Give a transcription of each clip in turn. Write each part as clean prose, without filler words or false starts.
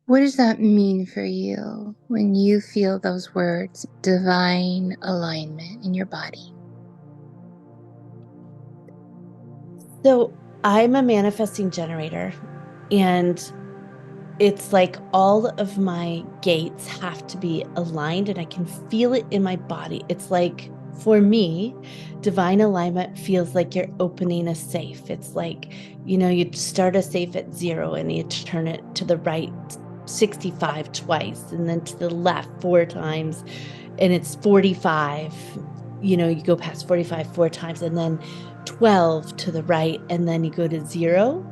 What does that mean for you when you feel those words, divine alignment in your body? So I'm a manifesting generator, and it's like all of my gates have to be aligned and I can feel it in my body. It's like for me, divine alignment feels like you're opening a safe. It's like, you start a safe at 0 and you turn it to the right 65 twice and then to the left 4 times and it's 45. You go past 45 4 times and then 12 to the right and then you go to 0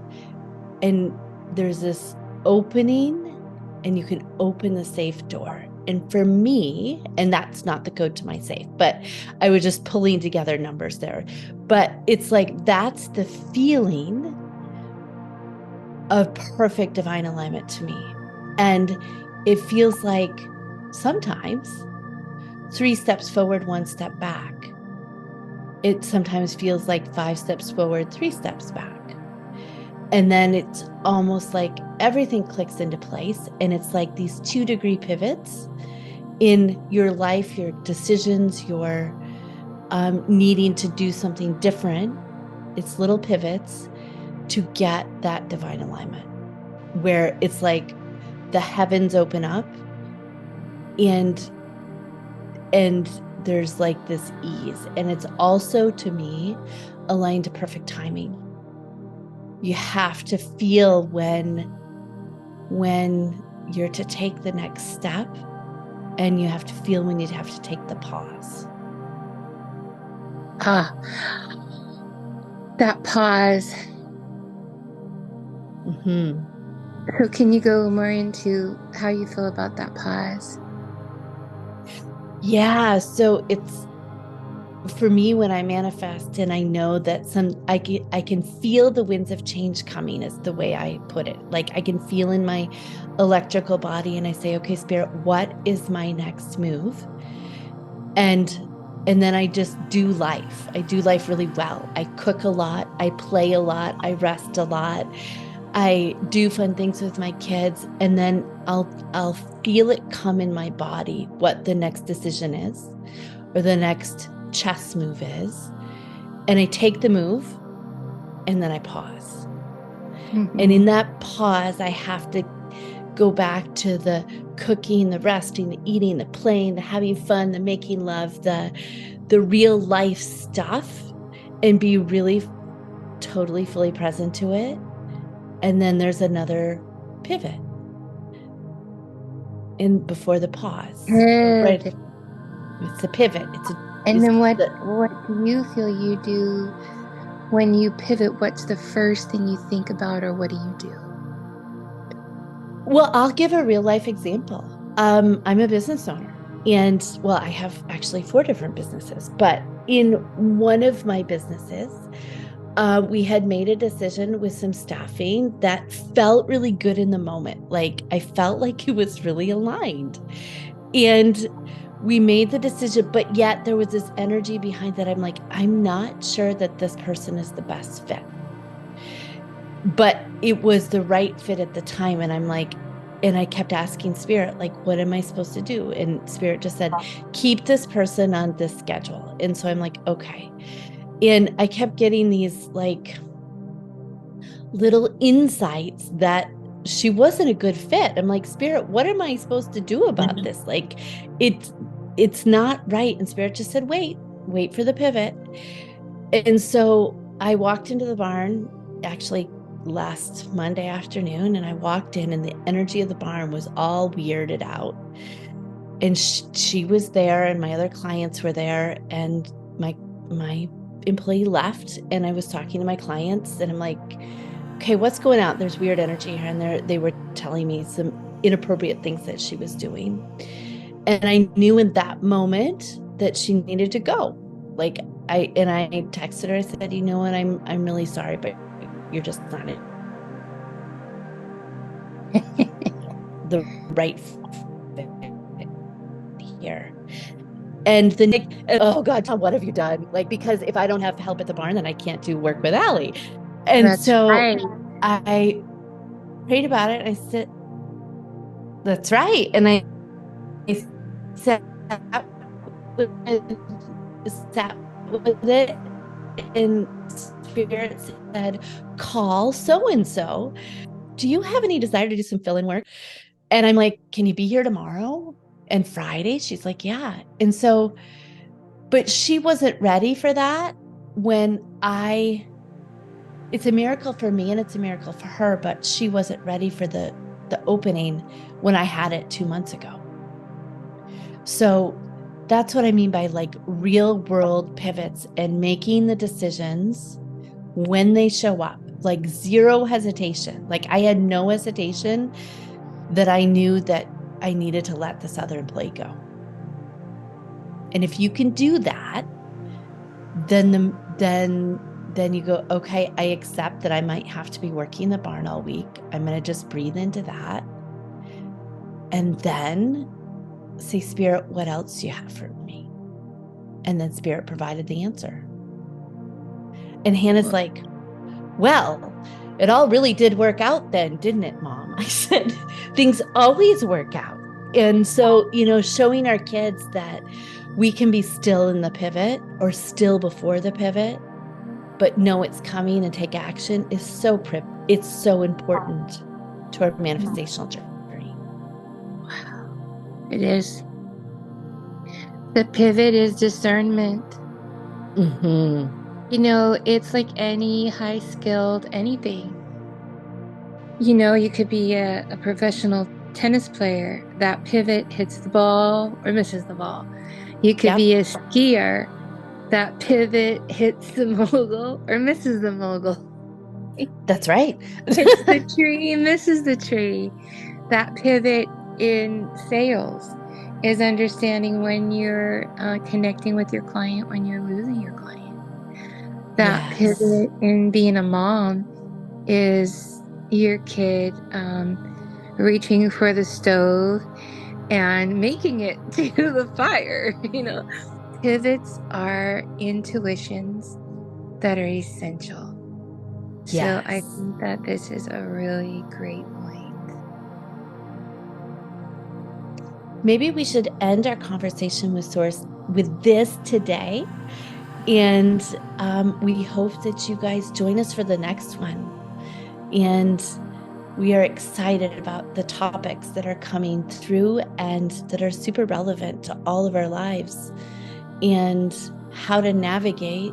and there's this opening and you can open the safe door. And for me, and that's not the code to my safe, but I was just pulling together numbers there. But it's like that's the feeling of perfect divine alignment to me. And it feels like sometimes 3 steps forward, 1 step back. It sometimes feels like 5 steps forward, 3 steps back. And then it's almost like everything clicks into place. And it's like these 2-degree pivots in your life, your decisions, your needing to do something different. It's little pivots to get that divine alignment where it's like the heavens open up and there's like this ease. And it's also to me aligned to perfect timing. You have to feel when you're to take the next step, and you have to feel when you have to take the pause. Ah, that pause. Mm-hmm. So, can you go more into how you feel about that pause? Yeah, so it's for me when I manifest and I know that I can feel the winds of change coming is the way I put it. Like I can feel in my electrical body and I say, okay, spirit, what is my next move? And and then I just do life. I do life really well. I cook a lot, I play a lot, I rest a lot. I do fun things with my kids and then I'll feel it come in my body what the next decision is or the next chess move is. And I take the move and then I pause. And Mm-hmm. in that pause, I have to go back to the cooking, the resting, the eating, the playing, the having fun, the making love, the real life stuff and be really totally fully present to it. And then there's another pivot in before the pause. Right. Perfect. It's a pivot. It's a And it's then the what do you feel you do when you pivot? What's the first thing you think about, or what do you do? well, I'll give a real life example. I'm a business owner. And well, I have actually 4 different businesses, but in one of my businesses, we had made a decision with some staffing that felt really good in the moment. Like I felt like it was really aligned. And we made the decision, but yet there was this energy behind that. I'm like, I'm not sure that this person is the best fit, but it was the right fit at the time. And I'm like, and I kept asking Spirit, like, what am I supposed to do? And Spirit just said, keep this person on this schedule. And so I'm like, okay. And I kept getting these like little insights that she wasn't a good fit. I'm like, Spirit, what am I supposed to do about this? Like, it's it's not right. And Spirit just said, wait for the pivot. And so I walked into the barn actually last Monday afternoon, and I walked in, and the energy of the barn was all weirded out. And she was there, and my other clients were there, and my employee left, and I was talking to my clients, and I'm like, okay, what's going on? There's weird energy here. And they were telling me some inappropriate things that she was doing. And I knew in that moment that she needed to go. Like I texted her, I said, you know what, I'm really sorry, but you're just not the right fit here. And the Nick, oh God, Tom, what have you done? Like, because if I don't have help at the barn, then I can't do work with Allie. And That's so right. I prayed about it. I said, That's right. And I sat with, sat with it, and Spirit said, call so and so. Do you have any desire to do some fill in work? And I'm like, can you be here tomorrow and Friday? She's like, yeah. And so, but she wasn't ready for that when it's a miracle for me and it's a miracle for her, but she wasn't ready for the opening when I had it 2 months ago. So that's what I mean by like real world pivots and making the decisions when they show up, like zero hesitation. Like I had no hesitation that I knew that I needed to let this other employee go. And if you can do that, then you go, okay, I accept that I might have to be working the barn all week. I'm going to just breathe into that. And then say, Spirit, what else do you have for me? And then Spirit provided the answer. And Hannah's like, well, it all really did work out then, didn't it, Mom? I said, things always work out. And so, showing our kids that we can be still in the pivot or still before the pivot, but know it's coming and take action is it's so important to our manifestational journey. Wow. It is. The pivot is discernment. Mm-hmm. It's like any high-skilled anything. You could be a professional tennis player. That pivot hits the ball or misses the ball. You could be a skier. That pivot hits the mogul or misses the mogul. That's right. Hits the tree, misses the tree. That pivot in sales is understanding when you're connecting with your client, when you're losing your client. That pivot in being a mom is your kid reaching for the stove and making it to the fire. Pivots are intuitions that are essential. So I think that this is a really great point. Maybe we should end our conversation with Source with this today. And we hope that you guys join us for the next one. And we are excited about the topics that are coming through and that are super relevant to all of our lives, and how to navigate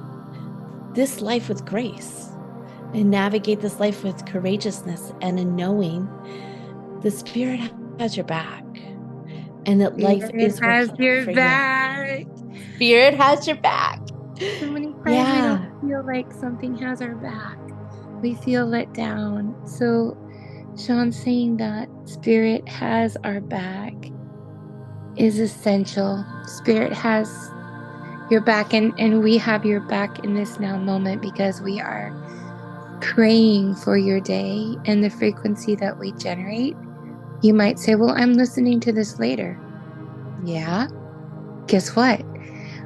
this life with grace and navigate this life with courageousness and in knowing the Spirit has your back and that life is has your back. Spirit has your back. So many times we don't feel like something has our back. We feel let down. So Sean saying that Spirit has our back is essential. Spirit has your back, and we have your back in this now moment because we are praying for your day and the frequency that we generate. You might say, well, I'm listening to this later. Yeah. Guess what?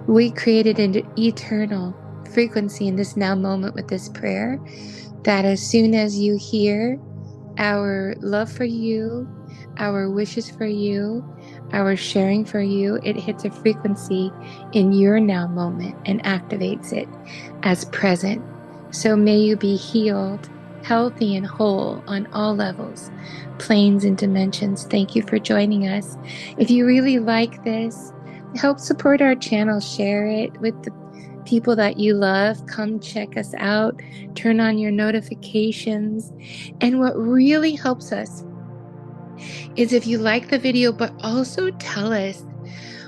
We created an eternal frequency in this now moment with this prayer that as soon as you hear our love for you, our wishes for you, our sharing for you, it hits a frequency in your now moment and activates it as present. So may you be healed, healthy, and whole on all levels, planes, and dimensions. Thank you for joining us. If you really like this, help support our channel. Share it with the people that you love. Come check us out. Turn on your notifications. And what really helps us is if you like the video, but also tell us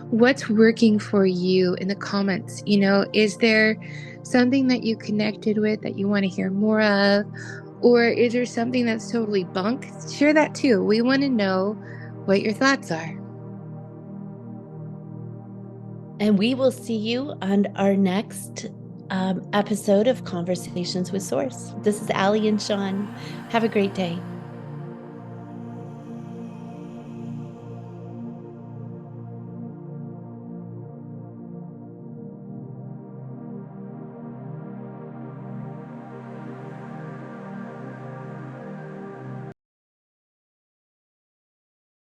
what's working for you in the comments. Is there something that you connected with that you want to hear more of? Or is there something that's totally bunk? Share that too. We want to know what your thoughts are. And we will see you on our next episode of Conversations with Source. This is Allie and Sean. Have a great day.